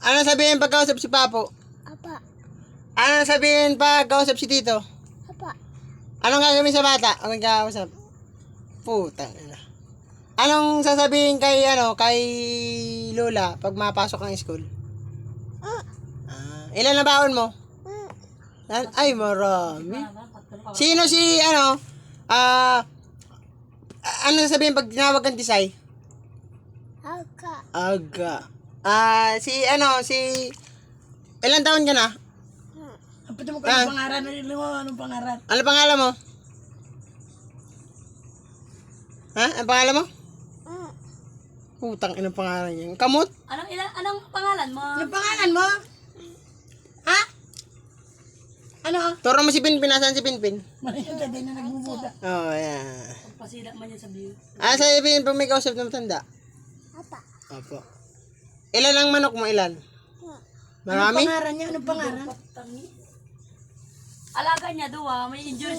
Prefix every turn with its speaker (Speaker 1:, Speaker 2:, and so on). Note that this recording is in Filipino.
Speaker 1: Ano sabihin pag kausap si Papo?
Speaker 2: Apa.
Speaker 1: Ano sabihin pag kausap si Tito?
Speaker 2: Apa.
Speaker 1: Anong gagawin sa bata? Anong kausap? Puta. Anong sasabihin kay kay Lola pag mapasok ng school? Ilan na baon mo? Ay, marami. Sino si ano sasabihin pag tinawag kang Tisay?
Speaker 2: Aga.
Speaker 1: Aga. Si ilan taon ka na?
Speaker 3: Pati mo kayo pangaran na rin mo. Anong pangaran?
Speaker 1: Ano pangalan mo? Ha? Ang pangalan mo? Putang inang pangalan niya. Kamot?
Speaker 4: Anong pangalan mo?
Speaker 3: Anong pangalan mo? Ha? Ano?
Speaker 1: Turo mo si Pinpin. Nasaan si Pinpin?
Speaker 3: Mali yung gabi na nagbubuda.
Speaker 1: Oh, yeah.
Speaker 4: Pagpasila man yan sa view.
Speaker 1: Sa Pinpin pag may kausap na matanda?
Speaker 2: Apa.
Speaker 1: Opo. Ilan ang manok mo? Ilan?
Speaker 3: Anong
Speaker 1: Marami?
Speaker 3: pangaran niya? Anong pangaran?
Speaker 4: Alaga niya, duwa. May injury